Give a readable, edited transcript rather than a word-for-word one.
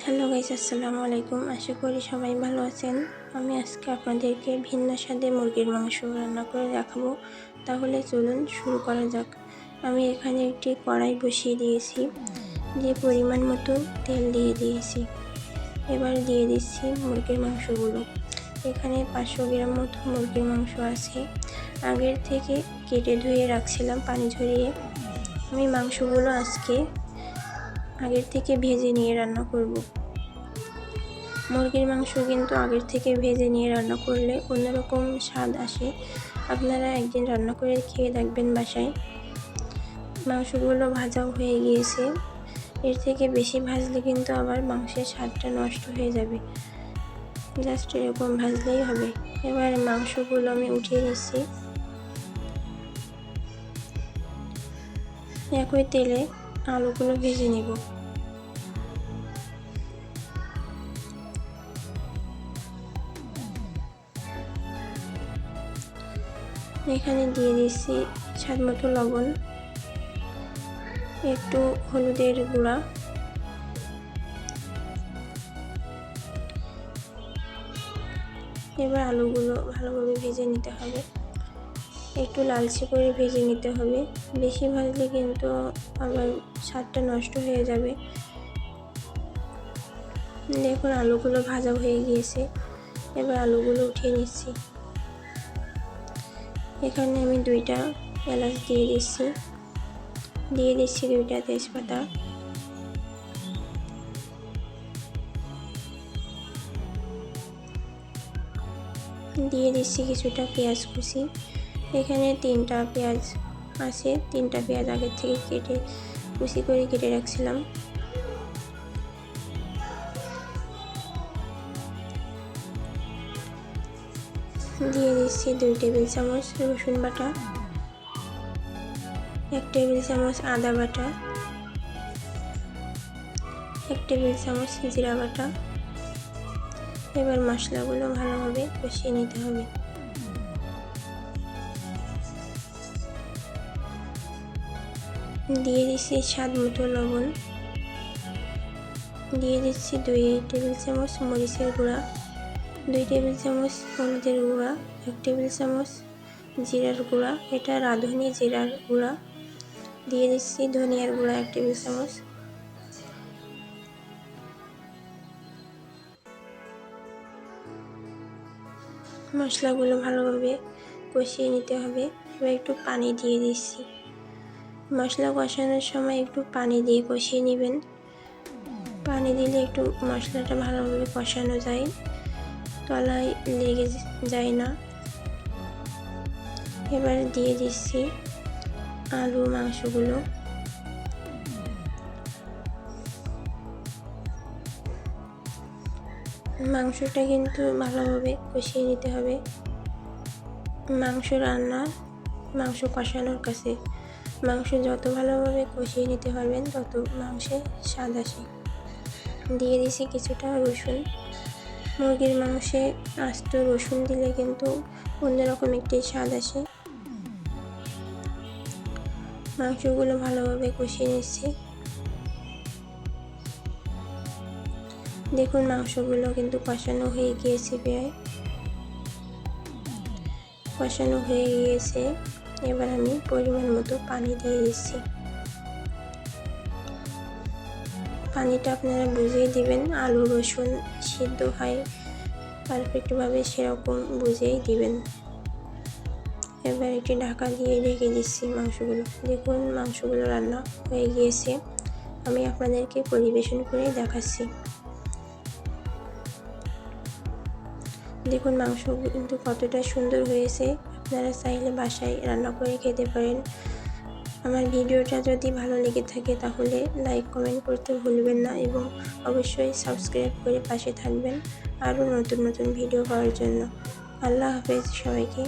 Hello guys, আসসালামু আলাইকুম। আশা করি সবাই ভালো আছেন। আমি আজকে আপনাদেরকে ভিন্ন স্বাদে মুরগির মাংস রান্না করে দেখাবো। তাহলে চলুন শুরু করা যাক। আমি এখানে একটি কড়াই বসিয়ে দিয়েছি, দিয়ে পরিমাণ মতো তেল দিয়ে দিয়েছি। এবার দিয়ে দিচ্ছি মুরগির মাংসগুলো। এখানে 500 গ্রাম মতো মুরগির মাংস আছে। আগের থেকে কেটে ধুয়ে রাখছিলাম পানি ঝরিয়ে। আমি মাংসগুলো আজকে আগের থেকে ভেজে নিয়ে রান্না করব। মুরগির মাংস কিন্তু আগের থেকে ভেজে নিয়ে রান্না করলে অন্যরকম স্বাদ আসে। আপনারা একদিন রান্না করে খেয়ে দেখবেন বাসায়। মাংসগুলো ভাজাও হয়ে গিয়েছে। এর থেকে বেশি ভাজলে কিন্তু আবার মাংসের স্বাদটা নষ্ট হয়ে যাবে। জাস্ট এরকম ভাজলেই হবে। এবার মাংসগুলো আমি উঠিয়ে নিচ্ছি। একই তেলে আলুগুলো ভেজে নেব। এখানে দিয়ে দিচ্ছি স্বাদ মতো লবণ, একটু হলুদের গুঁড়া, এবার আলুগুলো ভালোভাবে ভেজে নিতে হবে। একটু লালচে করে ভেজে নিতে হবে। বেশি ভাজলে কিন্তু আবার স্বাদটা নষ্ট হয়ে যাবে। দেখুন আলুগুলো ভাজা হয়ে গিয়েছে। এবার আলুগুলো উঠিয়ে নিচ্ছি। এখানে আমি 2টা এলাচ দিয়ে দিচ্ছি, 2টা তেজপাতা, দিয়ে দিচ্ছি কিছুটা পেঁয়াজ কুচি। এখানে 3টা পেঁয়াজ আছে। 3টা পেঁয়াজ আগের থেকে কুচি করে কেটে রাখছিলাম। দিয়ে দিচ্ছি 2 টেবিল চামচ রসুন বাটা, 1 টেবিল চামচ আদা বাটা, 1 টেবিল চামচ জিরা বাটা। এবার মশলাগুলো ভালোভাবে কষিয়ে নিতে হবে। দিয়ে দিচ্ছি স্বাদ মতো লবণ, দিয়ে দিচ্ছি 2 টেবিল চামচ মরিচের গুঁড়া, 2 টেবিল চামচ হলুদের গুঁড়া, 1 টেবিল চামচ জিরার গুঁড়া, এটা রাঁধুনি জিরার গুঁড়া। দিয়ে দিচ্ছি ধনিয়ার গুঁড়া 1 টেবিল চামচ। মশলাগুলো ভালোভাবে কষিয়ে নিতে হবে। এবার একটু পানি দিয়ে দিচ্ছি। মশলা কষানোর সময় একটু পানি দিয়ে কষিয়ে নেবেন। পানি দিলে একটু মশলাটা ভালোভাবে কষানো যায়, তলায় লেগে যায় না। এবার দিয়ে দিচ্ছি আলু মাংসগুলো। মাংসটা কিন্তু ভালোভাবে কষিয়ে নিতে হবে। মাংস কষানোর কাছে মাংস যত ভালোভাবে কষিয়ে নিতে পারবেন তত মাংসে স্বাদ আসে। দিয়ে দিছি কিছুটা রসুন। মুরগির মাংসে আস্ত রসুন দিলে কিন্তু অন্যরকম একটি স্বাদ আসে। মাংসগুলো ভালোভাবে কষিয়ে নিচ্ছি। দেখুন মাংসগুলো কিন্তু কষানো হয়ে গিয়েছে, প্রায় কষানো হয়ে গিয়েছে। এবার আমি পরিমাণ মতো পানি দিয়ে দিচ্ছি। পানিটা আপনারা বুঝিয়ে দিবেন, আলু রসুন সিদ্ধ হয় পারফেক্টভাবে সেরকম বুঝেই দিবেন। এবার একটি ঢাকা দিয়ে ঢেকে দিচ্ছি মাংসগুলো। দেখুন মাংসগুলো রান্না হয়ে গিয়েছে। আমি আপনাদেরকে পরিবেশন করে দেখাচ্ছি। দেখুন মাংস কিন্তু কতটা সুন্দর হয়েছে। আপনারা চাইলে বাসায় রান্না করে খেতে পারেন। আমার ভিডিওটা যদি ভালো লেগে থাকে তাহলে লাইক কমেন্ট করতে ভুলবেন না এবং অবশ্যই সাবস্ক্রাইব করে পাশে থাকবেন আরও নতুন নতুন ভিডিও পাওয়ার জন্য। আল্লাহ হাফেজ সবাইকে।